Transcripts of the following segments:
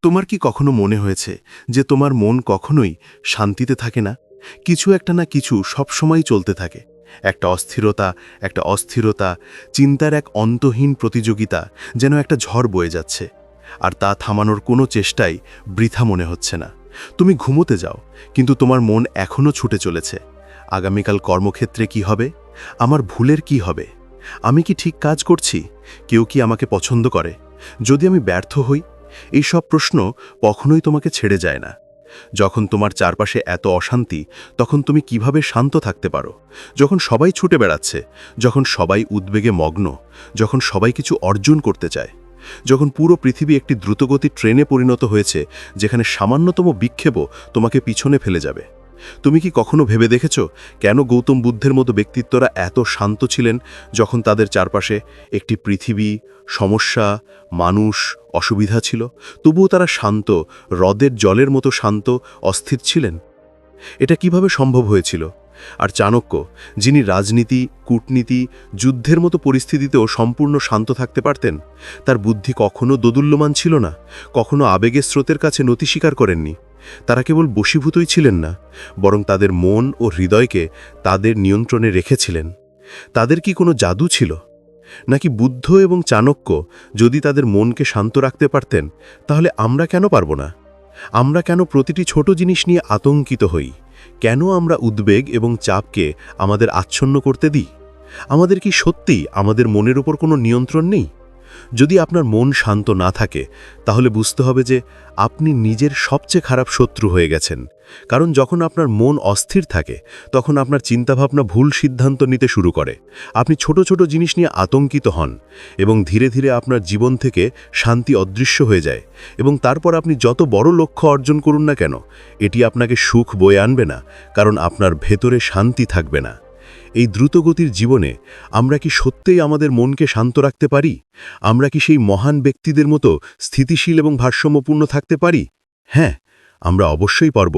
তোমার কি কখনো মনে হয়েছে যে তোমার মন কখনোই শান্তিতে থাকে না? কিছু একটা না কিছু সবসময় চলতে থাকে। একটা অস্থিরতা, চিন্তার এক অন্তহীন প্রতিযোগিতা, যেন একটা ঝড় বয়ে যাচ্ছে। আর তা থামানোর কোনো চেষ্টাই বৃথা মনে হচ্ছে না। তুমি ঘুমোতে যাও, কিন্তু তোমার মন এখনও ছুটে চলেছে। আগামীকাল কর্মক্ষেত্রে কি হবে? আমার ভুলের কি হবে? আমি কি ঠিক কাজ করছি? কেউ কি আমাকে পছন্দ করে? যদি আমি ব্যর্থ হই? এই সব প্রশ্ন কখনোই তোমাকে ছেড়ে যায় না। যখন তোমার চারপাশে এত অশান্তি, তখন তুমি কিভাবে শান্ত থাকতে পারো? যখন সবাই ছুটে বেড়াচ্ছে, যখন সবাই উদ্বেগে মগ্ন, যখন সবাই কিছু অর্জন করতে চায়, যখন পুরো পৃথিবী একটি দ্রুতগতির ট্রেনে পরিণত হয়েছে, যেখানে সামান্যতম বিক্ষেপও তোমাকে পিছনে ফেলে যাবে। তুমি কি কখনো ভেবে দেখেছ কেন গৌতম বুদ্ধের মতো ব্যক্তিত্বরা এত শান্ত ছিলেন, যখন তাদের চারপাশে একটি পৃথিবী, সমস্যা, মানুষ, অসুবিধা ছিল? তবুও তারা শান্ত, হ্রদের জলের মতো শান্ত, অস্থির ছিলেন। এটা কিভাবে সম্ভব হয়েছিল? আর চাণক্য, যিনি রাজনীতি, কূটনীতি, যুদ্ধের মতো পরিস্থিতিতেও সম্পূর্ণ শান্ত থাকতে পারতেন, তার বুদ্ধি কখনো দোদুল্যমান ছিল না, কখনো আবেগের স্রোতের কাছে নতি স্বীকার করেননি। তারা কেবল বশীভূতই ছিলেন না, বরং তাদের মন ও হৃদয়কে তাদের নিয়ন্ত্রণে রেখেছিলেন। তাদের কি কোনো জাদু ছিল? নাকি বুদ্ধ এবং চাণক্য যদি তাদের মনকে শান্ত রাখতে পারতেন, তাহলে আমরা কেন পারব না? আমরা কেন প্রতিটি ছোট জিনিস নিয়ে আতঙ্কিত হই? কেন আমরা উদ্বেগ এবং চাপকে আমাদের আচ্ছন্ন করতে দিই? আমাদের কি সত্যিই আমাদের মনের উপর কোনো নিয়ন্ত্রণ নেই? যদি আপনার মন শান্ত না থাকে, তাহলে বুঝতে হবে যে আপনি নিজের সবচেয়ে খারাপ শত্রু হয়ে গেছেন। কারণ যখন আপনার মন অস্থির থাকে, তখন আপনার চিন্তাভাবনা ভুল সিদ্ধান্ত নিতে শুরু করে। আপনি ছোট ছোট জিনিস নিয়ে আতঙ্কিত হন, এবং ধীরে ধীরে আপনার জীবন থেকে শান্তি অদৃশ্য হয়ে যায়। এবং তারপর আপনি যত বড় লক্ষ্য অর্জন করুন না কেন, এটি আপনাকে সুখ বয়ে আনবে না, কারণ আপনার ভেতরে শান্তি থাকবে না। এই দ্রুতগতির জীবনে আমরা কি সত্যিই আমাদের মনকে শান্ত রাখতে পারি? আমরা কি সেই মহান ব্যক্তিদের মতো স্থিতিশীল এবং ভারসাম্যপূর্ণ থাকতে পারি? হ্যাঁ, আমরা অবশ্যই পারব।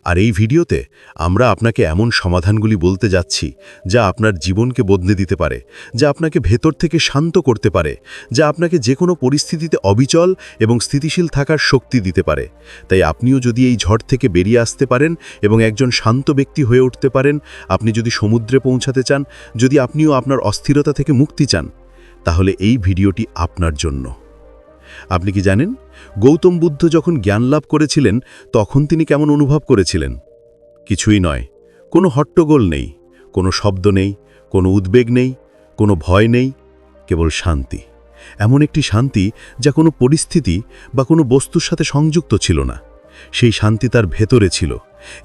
আর এই ভিডিওতে আমরা আপনাকে এমন সমাধানগুলি বলতে যাচ্ছি, যা আপনার জীবনকে বদলে দিতে পারে, যা আপনাকে ভেতর থেকে শান্ত করতে পারে, যা আপনাকে যে কোনো পরিস্থিতিতে অবিচল এবং স্থিতিশীল থাকার শক্তি দিতে পারে। তাই আপনিও যদি এই ঝড় থেকে বেরিয়ে আসতে পারেন এবং একজন শান্ত ব্যক্তি হয়ে উঠতে পারেন, আপনি যদি সমুদ্রে পৌঁছাতে চান, যদি আপনিও আপনার অস্থিরতা থেকে মুক্তি চান, তাহলে এই ভিডিওটি আপনার জন্য। আপনি কি জানেন, গৌতম বুদ্ধ যখন জ্ঞান লাভ করেছিলেন, তখন তিনি কেমন অনুভব করেছিলেন? কিছুই নয়, কোনো হট্টগোল নেই, কোনো শব্দ নেই, কোনো উদ্বেগ নেই, কোনো ভয় নেই, কেবল শান্তি। এমন একটি শান্তি যা কোনো পরিস্থিতি বা কোনো বস্তুর সাথে সংযুক্ত ছিল না। সেই শান্তি তার ভেতরে ছিল,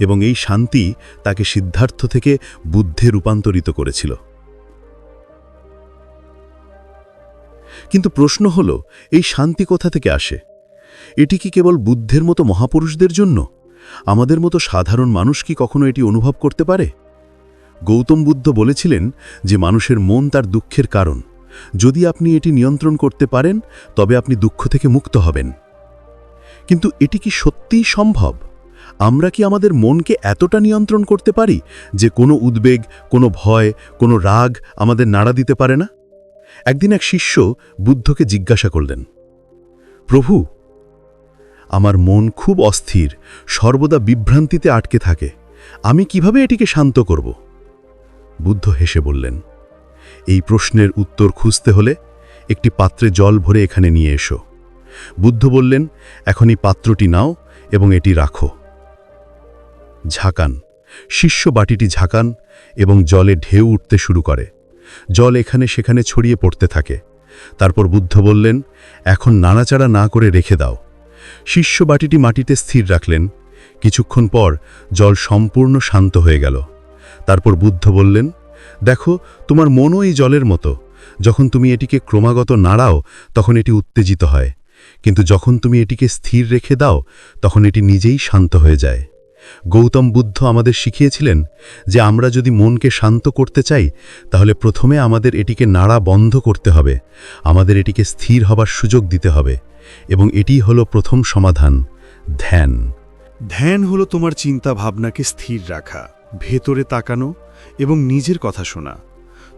এবং এই শান্তি তাকে সিদ্ধার্থ থেকে বুদ্ধে রূপান্তরিত করেছিল। কিন্তু প্রশ্ন হল, এই শান্তি কোথা থেকে আসে? এটি কি কেবল বুদ্ধের মতো মহাপুরুষদের জন্য? আমাদের মতো সাধারণ মানুষ কি কখনো এটি অনুভব করতে পারে? গৌতম বুদ্ধ বলেছিলেন যে মানুষের মন তার দুঃখের কারণ। যদি আপনি এটি নিয়ন্ত্রণ করতে পারেন, তবে আপনি দুঃখ থেকে মুক্ত হবেন। কিন্তু এটি কি সত্যিই সম্ভব? আমরা কি আমাদের মনকে এতটা নিয়ন্ত্রণ করতে পারি যে কোনো উদ্বেগ, কোনো ভয়, কোনো রাগ আমাদের নাড়া দিতে পারে না? একদিন এক শিষ্য বুদ্ধকে জিজ্ঞাসা করলেন, প্রভু, আমার মন খুব অস্থির, সর্বদা বিভ্রান্তিতে আটকে থাকে, আমি কিভাবে এটিকে শান্ত করব? বুদ্ধ হেসে বললেন, এই প্রশ্নের উত্তর খুঁজতে হলে একটি পাত্রে জল ভরে এখানে নিয়ে এসো। বুদ্ধ বললেন, এখন এই পাত্রটি নাও এবং এটি রাখো। ঝাঁকান। শিষ্য বাটিটি ঝাঁকান এবং জলে ঢেউ উঠতে শুরু করে। জল এখানে সেখানে ছড়িয়ে পড়তে থাকে। তারপর বুদ্ধ বললেন, এখন নাড়াচাড়া না করে রেখে দাও। শিষ্য বাটিটি মাটিতে স্থির রাখলেন। কিছুক্ষণ পর জল সম্পূর্ণ শান্ত হয়ে গেল। তারপর বুদ্ধ বললেন, দেখো, তোমার মনও এই জলের মতো। যখন তুমি এটিকে ক্রমাগত নাড়াও, তখন এটি উত্তেজিত হয়, কিন্তু যখন তুমি এটিকে স্থির রেখে দাও, তখন এটি নিজেই শান্ত হয়ে যায়। গৌতম বুদ্ধ আমাদের শিখিয়েছিলেন যে আমরা যদি মনকে শান্ত করতে চাই, তাহলে প্রথমে আমাদের এটিকে নাড়া বন্ধ করতে হবে, আমাদের এটিকে স্থির হবার সুযোগ দিতে হবে, এবং এটিই হলো প্রথম সমাধান, ধ্যান। ধ্যান হলো তোমার চিন্তা ভাবনাকে স্থির রাখা, ভেতরে তাকানো এবং নিজের কথা শোনা।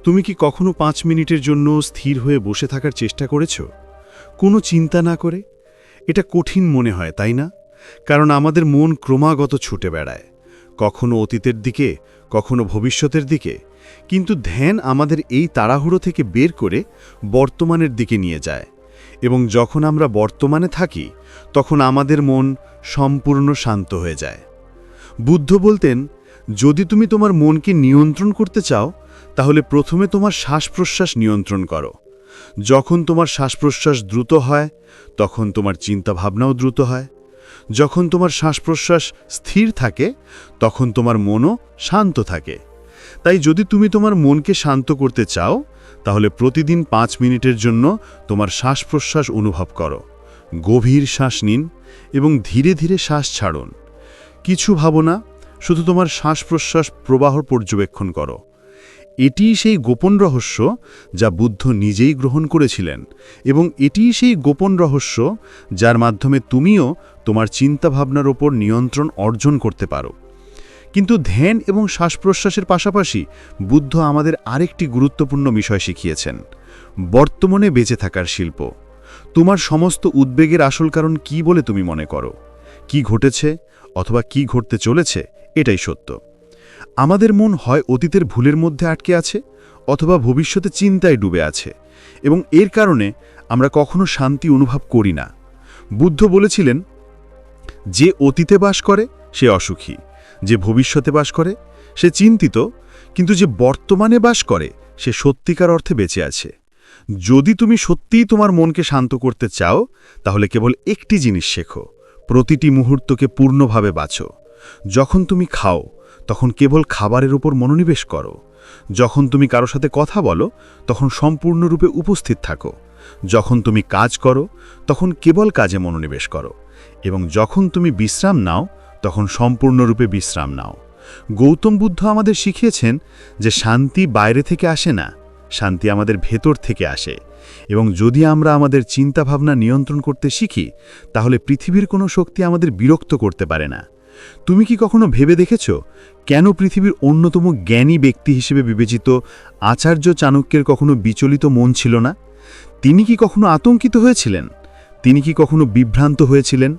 তুমি কি কখনো 5 মিনিটের জন্য স্থির হয়ে বসে থাকার চেষ্টা করেছ, কোনো চিন্তা না করে? এটা কঠিন মনে হয়, তাই না? কারণ আমাদের মন ক্রমাগত ছুটে বেড়ায়, কখনো অতীতের দিকে, কখনো ভবিষ্যতের দিকে। কিন্তু ধ্যান আমাদের এই তাড়াহুড়ো থেকে বের করে বর্তমানের দিকে নিয়ে যায়, এবং যখন আমরা বর্তমানে থাকি তখন আমাদের মন সম্পূর্ণ শান্ত হয়ে যায়। বুদ্ধ বলতেন, যদি তুমি তোমার মনকে নিয়ন্ত্রণ করতে চাও তাহলে প্রথমে তোমার শ্বাস-প্রশ্বাস নিয়ন্ত্রণ করো। যখন তোমার শ্বাস-প্রশ্বাস দ্রুত হয় তখন তোমার চিন্তাভাবনাও দ্রুত হয়। যখন তোমার শ্বাস-প্রশ্বাস স্থির থাকে তখন তোমার মনও শান্ত থাকে। তাই যদি তুমি তোমার মনকে শান্ত করতে চাও তাহলে প্রতিদিন 5 মিনিটের জন্য তোমার শ্বাস-প্রশ্বাস অনুভব করো। গভীর শ্বাস নিন এবং ধীরে ধীরে শ্বাস ছাড়ুন। কিছু ভাবো না, শুধু তোমার শ্বাস-প্রশ্বাস প্রবাহ পর্যবেক্ষণ করো। এটিই সেই গোপন রহস্য যা বুদ্ধ নিজেই গ্রহণ করেছিলেন, এবং এটিই সেই গোপন রহস্য যার মাধ্যমে তুমিও তোমার চিন্তাভাবনার ওপর নিয়ন্ত্রণ অর্জন করতে পারো। কিন্তু ধ্যান এবং শ্বাস-প্রশ্বাসের পাশাপাশি বুদ্ধ আমাদের আরেকটি গুরুত্বপূর্ণ বিষয় শিখিয়েছেন: বর্তমানে বেঁচে থাকার শিল্প। তোমার সমস্ত উদ্বেগের আসল কারণ কি বলে তুমি মনে করো? কি ঘটেছে অথবা কি ঘটতে চলেছে, এটাই সত্য। আমাদের মন হয় অতীতের ভুলের মধ্যে আটকে আছে অথবা ভবিষ্যতে চিন্তায় ডুবে আছে, এবং এর কারণে আমরা কখনো শান্তি অনুভব করি না। বুদ্ধ বলেছিলেন, যে অতীতে বাস করে সে অসুখী, যে ভবিষ্যতে বাস করে সে চিন্তিত, কিন্তু যে বর্তমানে বাস করে সে সত্যিকার অর্থে বেঁচে আছে। যদি তুমি সত্যিই তোমার মনকে শান্ত করতে চাও তাহলে কেবল একটি জিনিস শেখো: প্রতিটি মুহূর্তকে পূর্ণভাবে বাঁচো। যখন তুমি খাও তখন কেবল খাবারের উপর মনোনিবেশ করো। যখন তুমি কারো সাথে কথা বলো তখন সম্পূর্ণরূপে উপস্থিত থাকো। যখন তুমি কাজ করো তখন কেবল কাজে মনোনিবেশ করো, এবং যখন তুমি বিশ্রাম নাও তখন সম্পূর্ণরূপে বিশ্রাম নাও। গৌতম বুদ্ধ আমাদের শিখিয়েছেন যে শান্তি বাইরে থেকে আসে না, শান্তি আমাদের ভেতর থেকে আসে। এবং যদি আমরা আমাদের চিন্তাভাবনা নিয়ন্ত্রণ করতে শিখি তাহলে পৃথিবীর কোনো শক্তি আমাদের বিরক্ত করতে পারে না। তুমি কি কখনো ভেবে দেখেছ কেন পৃথিবীর অন্যতম জ্ঞানী ব্যক্তি হিসেবে বিবেচিত আচার্য চাণক্যের কখনো বিচলিত মন ছিল না? তিনি কি কখনো আতঙ্কিত হয়েছিলেন? তিনি কি কখনো বিভ্রান্ত হয়েছিলেন?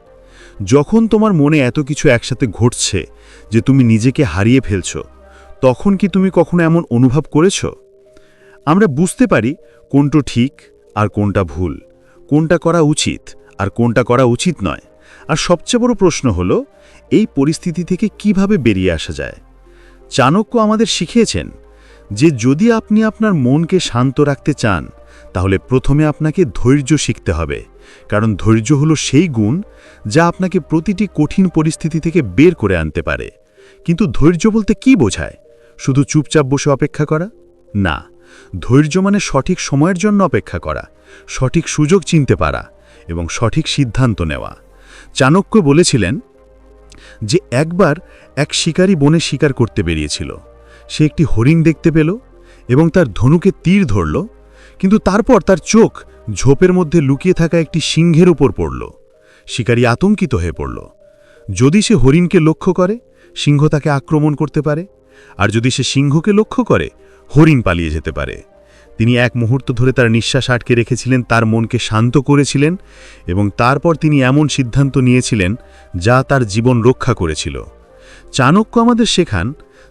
যখন তোমার মনে এত কিছু একসাথে ঘটছে যে তুমি নিজেকে হারিয়ে ফেলছ, তখন কি তুমি কখনো এমন অনুভব করেছ? আমরা বুঝতে পারি কোনটা ঠিক আর কোনটা ভুল, কোনটা করা উচিত আর কোনটা করা উচিত নয়। আর সবচেয়ে বড় প্রশ্ন হলো, এই পরিস্থিতি থেকে কিভাবে বেরিয়ে আসা যায়? চাণক্য আমাদের শিখিয়েছেন যে যদি আপনি আপনার মনকে শান্ত রাখতে চান তাহলে প্রথমে আপনাকে ধৈর্য শিখতে হবে, কারণ ধৈর্য হলো সেই গুণ যা আপনাকে প্রতিটি কঠিন পরিস্থিতি থেকে বের করে আনতে পারে। কিন্তু ধৈর্য বলতে কি বোঝায়? শুধু চুপচাপ বসে অপেক্ষা করা? না, ধৈর্য মানে সঠিক সময়ের জন্য অপেক্ষা করা, সঠিক সুযোগ চিনতে পারা এবং সঠিক সিদ্ধান্ত নেওয়া। চাণক্য বলেছিলেন যে একবার এক শিকারী বনে শিকার করতে বেরিয়েছিল। সে একটি হরিণ দেখতে পেল এবং তার ধনুকে তীর ধরল, কিন্তু তারপর তার চোখ ঝোপের মধ্যে লুকিয়ে থাকা একটি সিংহের উপর পড়ল। শিকারী আতঙ্কিত হয়ে পড়ল। যদি সে হরিণকে লক্ষ্য করে, সিংহ তাকে আক্রমণ করতে পারে, আর যদি সে সিংহকে লক্ষ্য করে, হরিণ পালিয়ে যেতে পারে। তিনি এক মুহূর্ত ধরে তার নিঃশ্বাস আটকে রেখেছিলেন, তার মনকে শান্ত করেছিলেন, এবং তারপর তিনি এমন সিদ্ধান্ত নিয়েছিলেন যা তার জীবন রক্ষা করেছিল। চাণক্য আমাদের শেখান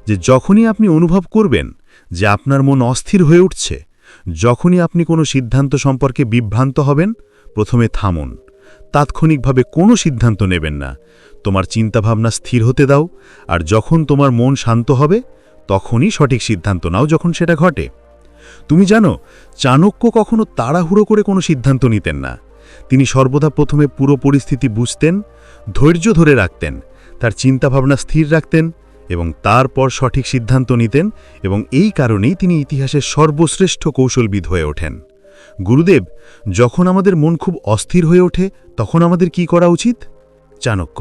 যে যখনই আপনি অনুভব করবেন যে আপনার মন অস্থির হয়ে উঠছে, যখনই আপনি কোনো সিদ্ধান্ত সম্পর্কে বিভ্রান্ত হবেন, প্রথমে থামুন। তাৎক্ষণিকভাবে কোনো সিদ্ধান্ত নেবেন না। তোমার চিন্তাভাবনা স্থির হতে দাও, আর যখন তোমার মন শান্ত হবে তখনই সঠিক সিদ্ধান্ত নাও যখন সেটা ঘটে। তুমি জানো, চাণক্য কখনো তাড়াহুড়ো করে কোনো সিদ্ধান্ত নিতেন না। তিনি সর্বদা প্রথমে পুরো পরিস্থিতি বুঝতেন, ধৈর্য ধরে রাখতেন, তার চিন্তাভাবনা স্থির রাখতেন এবং তারপর সঠিক সিদ্ধান্ত নিতেন, এবং এই কারণেই তিনি ইতিহাসের সর্বশ্রেষ্ঠ কৌশলবিদ হয়ে ওঠেন। গুরুদেব, যখন আমাদের মন খুব অস্থির হয়ে ওঠে তখন আমাদের কি করা উচিত? চাণক্য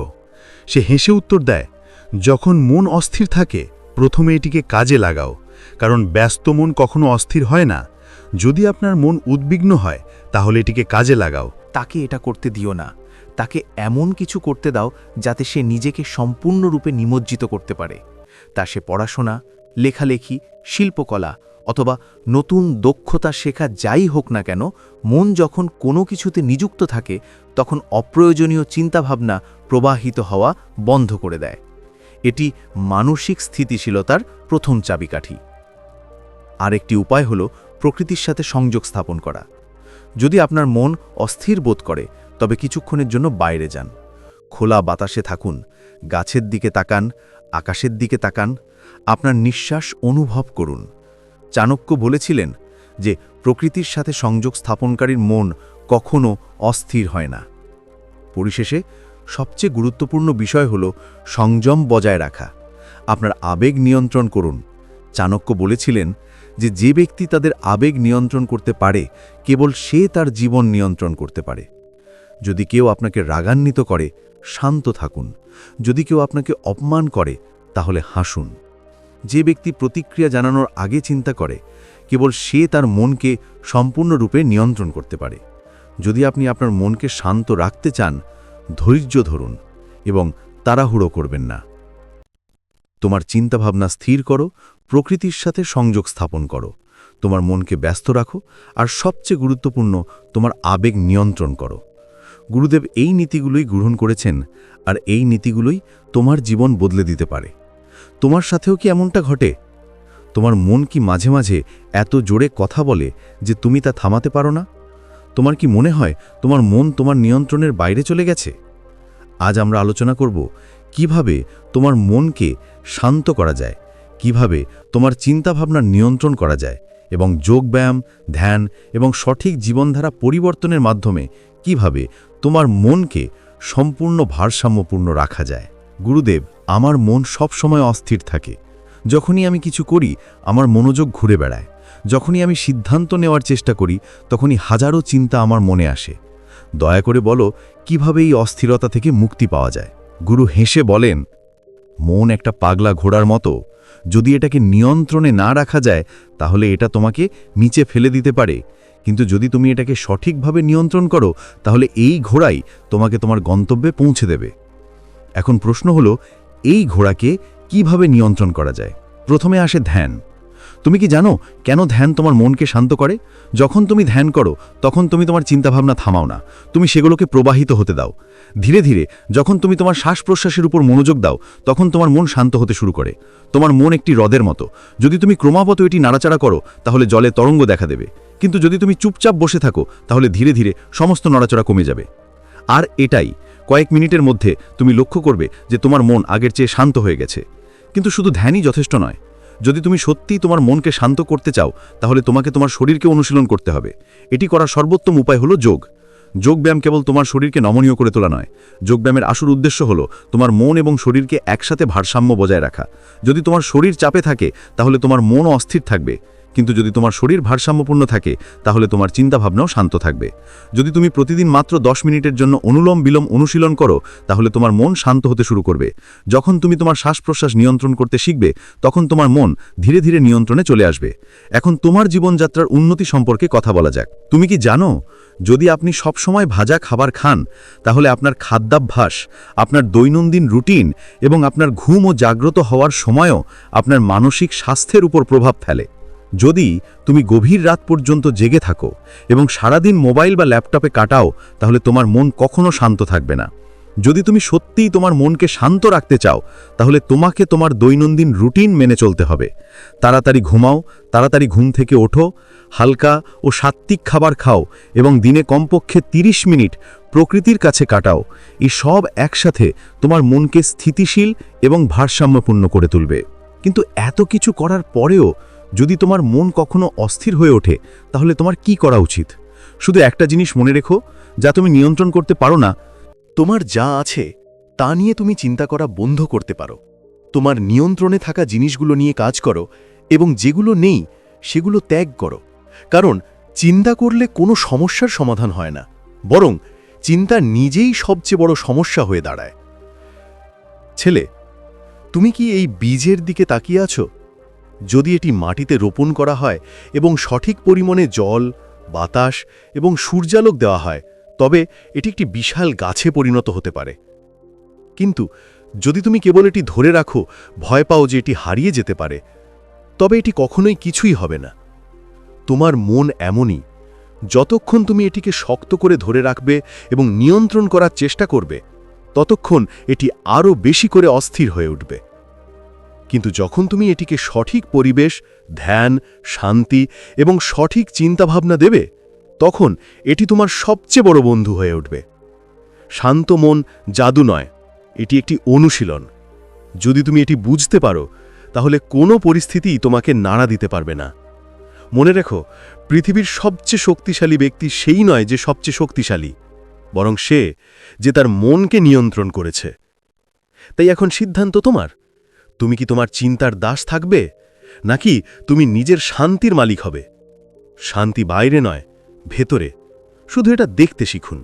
সে হেসে উত্তর দেয়, যখন মন অস্থির থাকে প্রথমে এটিকে কাজে লাগাও, কারণ ব্যস্ত মন কখনো অস্থির হয় না। যদি আপনার মন উদ্বিগ্ন হয় তাহলে এটিকে কাজে লাগাও। তাকে এটা করতে দিও না, তাকে এমন কিছু করতে দাও যাতে সে নিজেকে সম্পূর্ণরূপে নিমজ্জিত করতে পারে। তা সে পড়াশোনা, লেখালেখি, শিল্পকলা অথবা নতুন দক্ষতা শেখা যাই হোক না কেন, মন যখন কোনো কিছুতে নিযুক্ত থাকে তখন অপ্রয়োজনীয় চিন্তাভাবনা প্রবাহিত হওয়া বন্ধ করে দেয়। এটি মানসিক স্থিতিশীলতার প্রথম চাবিকাঠি। আরেকটি উপায় হল প্রকৃতির সাথে সংযোগ স্থাপন করা। যদি আপনার মন অস্থির বোধ করে তবে কিছুক্ষণের জন্য বাইরে যান, খোলা বাতাসে থাকুন, গাছের দিকে তাকান, আকাশের দিকে তাকান, আপনার নিঃশ্বাস অনুভব করুন। চাণক্য বলেছিলেন যে প্রকৃতির সাথে সংযোগ স্থাপনকারীর মন কখনো অস্থির হয় না। পরিশেষে সবচেয়ে গুরুত্বপূর্ণ বিষয় হল সংযম বজায় রাখা। আপনার আবেগ নিয়ন্ত্রণ করুন। চাণক্য বলেছিলেন যে ব্যক্তি তাদের আবেগ নিয়ন্ত্রণ করতে পারে কেবল সে তার জীবন নিয়ন্ত্রণ করতে পারে। যদি কেউ আপনাকে রাগান্বিত করে, শান্ত থাকুন। যদি কেউ আপনাকে অপমান করে, তাহলে হাসুন। যে ব্যক্তি প্রতিক্রিয়া জানানোর আগে চিন্তা করে, কেবল সে তার মনকে সম্পূর্ণরূপে নিয়ন্ত্রণ করতে পারে। যদি আপনি আপনার মনকে শান্ত রাখতে চান, ধৈর্য ধরুন এবং তাড়াহুড়ো করবেন না। তোমার চিন্তাভাবনা স্থির করো, প্রকৃতির সাথে সংযোগ স্থাপন করো, তোমার মনকে ব্যস্ত রাখো, আর সবচেয়ে গুরুত্বপূর্ণ, তোমার আবেগ নিয়ন্ত্রণ করো। গুরুদেব এই নীতিগুলোই গ্রহণ করেছেন, আর এই নীতিগুলোই তোমার জীবন বদলে দিতে পারে। তোমার সাথেও কি এমনটা ঘটে? তোমার মন কি মাঝে মাঝে এত জোরে কথা বলে যে তুমি তা থামাতে পারো না? তোমার কি মনে হয় তোমার মন তোমার নিয়ন্ত্রণের বাইরে চলে গেছে? আজ আমরা আলোচনা করব কিভাবে তোমার মনকে শান্ত করা যায়, কিভাবে তোমার চিন্তাভাবনা নিয়ন্ত্রণ করা যায়, এবং যোগব্যায়াম, ধ্যান এবং সঠিক জীবনধারা পরিবর্তনের মাধ্যমে কিভাবে তোমার মনকে সম্পূর্ণ ভারসাম্যপূর্ণ রাখা যায়। গুরুদেব, আমার মন সবসময় অস্থির থাকে। যখনই আমি কিছু করি, আমার মনোযোগ ঘুরে বেড়ায়। যখনই আমি সিদ্ধান্ত নেওয়ার চেষ্টা করি, তখনই হাজারো চিন্তা আমার মনে আসে। দয়া করে বলো, কিভাবে এই অস্থিরতা থেকে মুক্তি পাওয়া যায়? গুরু হেসে বলেন, মন একটা পাগলা ঘোড়ার মতো। যদি এটাকে নিয়ন্ত্রণে না রাখা যায়, তাহলে এটা তোমাকে নিচে ফেলে দিতে পারে। কিন্তু যদি তুমি এটাকে সঠিকভাবে নিয়ন্ত্রণ করো, তাহলে এই ঘোড়াই তোমাকে তোমার গন্তব্যে পৌঁছে দেবে। এখন প্রশ্ন হলো, এই ঘোড়াকে কিভাবে নিয়ন্ত্রণ করা যায়? প্রথমে আসে ধ্যান। তুমি কি জানো কেন ধ্যান তোমার মনকে শান্ত করে? যখন তুমি ধ্যান করো, তখন তুমি তোমার চিন্তাভাবনা থামাও না, তুমি সেগুলোকে প্রবাহিত হতে দাও। ধীরে ধীরে যখন তুমি তোমার শ্বাস প্রশ্বাসের উপর মনোযোগ দাও, তখন তোমার মন শান্ত হতে শুরু করে। তোমার মন একটি হ্রদের মতো। যদি তুমি ক্রমাগত এটি নাড়াচাড়া করো, তাহলে জলে তরঙ্গ দেখা দেবে। কিন্তু যদি তুমি চুপচাপ বসে থাকো, তাহলে ধীরে ধীরে সমস্ত নড়াচড়া কমে যাবে। আর এটাই কয়েক মিনিটের মধ্যে তুমি লক্ষ্য করবে যে তোমার মন আগের চেয়ে শান্ত হয়ে গেছে। কিন্তু শুধু ধ্যানই যথেষ্ট নয়। যদি তুমি সত্যিই তোমার মনকে শান্ত করতে চাও, তাহলে তোমাকে তোমার শরীরকে অনুশীলন করতে হবে। এটি করার সর্বোত্তম উপায় হলো যোগ। যোগব্যায়াম কেবল তোমার শরীরকে নমনীয় করে তোলা নয়। যোগব্যায়ামের আসল উদ্দেশ্য হলো তোমার মন এবং শরীরকে একসাথে ভারসাম্য বজায় রাখা। যদি তোমার শরীর চাপে থাকে, তাহলে তোমার মনও অস্থির থাকবে। কিন্তু যদি তোমার শরীর ভারসাম্যপূর্ণ থাকে, তাহলে তোমার চিন্তাভাবনাও শান্ত থাকবে। যদি তুমি প্রতিদিন মাত্র 10 মিনিটের জন্য অনুলোম বিলোম অনুশীলন করো, তাহলে তোমার মন শান্ত হতে শুরু করবে। যখন তুমি তোমার শ্বাস প্রশ্বাস নিয়ন্ত্রণ করতে শিখবে, তখন তোমার মন ধীরে ধীরে নিয়ন্ত্রণে চলে আসবে। এখন তোমার জীবনযাত্রার উন্নতি সম্পর্কে কথা বলা যাক। তুমি কি জানো, যদি আপনি সবসময় ভাজা খাবার খান, তাহলে আপনার খাদ্যাভ্যাস, আপনার দৈনন্দিন রুটিন এবং আপনার ঘুম ও জাগ্রত হওয়ার সময়ও আপনার মানসিক স্বাস্থ্যের উপর প্রভাব ফেলে। যদি তুমি গভীর রাত পর্যন্ত জেগে থাকো এবং সারাদিন মোবাইল বা ল্যাপটপে কাটাও, তাহলে তোমার মন কখনো শান্ত থাকবে না। যদি তুমি সত্যিই তোমার মনকে শান্ত রাখতে চাও, তাহলে তোমাকে তোমার দৈনন্দিন রুটিন মেনে চলতে হবে। তাড়াতাড়ি ঘুমাও, তাড়াতাড়ি ঘুম থেকে ওঠো, হালকা ও সাত্ত্বিক খাবার খাও এবং দিনে কমপক্ষে 30 মিনিট প্রকৃতির কাছে কাটাও। এই সব একসাথে তোমার মনকে স্থিতিশীল এবং ভারসাম্যপূর্ণ করে তুলবে। কিন্তু এত কিছু করার পরেও যদি তোমার মন কখনো অস্থির হয়ে ওঠে, তাহলে তোমার কি করা উচিত? শুধু একটা জিনিস মনে রেখো, যা তুমি নিয়ন্ত্রণ করতে পারো না, তোমার যা আছে তা নিয়ে তুমি চিন্তা করা বন্ধ করতে পারো। তোমার নিয়ন্ত্রণে থাকা জিনিসগুলো নিয়ে কাজ করো এবং যেগুলো নেই সেগুলো ত্যাগ করো। কারণ চিন্তা করলে কোনো সমস্যার সমাধান হয় না, বরং চিন্তা নিজেই সবচেয়ে বড় সমস্যা হয়ে দাঁড়ায়। ছেলে, তুমি কি এই বীজের দিকে তাকিয়ে আছো? যদি এটি মাটিতে রোপণ করা হয় এবং সঠিক পরিমাণে জল, বাতাস এবং সূর্যালোক দেওয়া হয়, তবে এটি একটি বিশাল গাছে পরিণত হতে পারে। কিন্তু যদি তুমি কেবল এটি ধরে রাখো, ভয় পাও যে এটি হারিয়ে যেতে পারে, তবে এটি কখনোই কিছুই হবে না। তোমার মন এমনই, যতক্ষণ তুমি এটিকে শক্ত করে ধরে রাখবে এবং নিয়ন্ত্রণ করার চেষ্টা করবে, ততক্ষণ এটি আরও বেশি করে অস্থির হয়ে উঠবে। কিন্তু যখন তুমি এটিকে সঠিক পরিবেশ, ধ্যান, শান্তি এবং সঠিক চিন্তাভাবনা দেবে, তখন এটি তোমার সবচেয়ে বড় বন্ধু হয়ে উঠবে। শান্ত মন জাদু নয়, এটি একটি অনুশীলন। যদি তুমি এটি বুঝতে পারো, তাহলে কোনো পরিস্থিতিই তোমাকে নাড়া দিতে পারবে না। মনে রেখো, পৃথিবীর সবচেয়ে শক্তিশালী ব্যক্তি সেই নয় যে সবচেয়ে শক্তিশালী, বরং সে যে তার মনকে নিয়ন্ত্রণ করেছে। তাই এখন সিদ্ধান্ত তোমার। তুমি কি তোমার চিন্তার দাস থাকবে, নাকি তুমি নিজের শান্তির মালিক হবে? শান্তি বাইরে নয়, ভেতরে। শুধু এটা দেখতে শিখুন।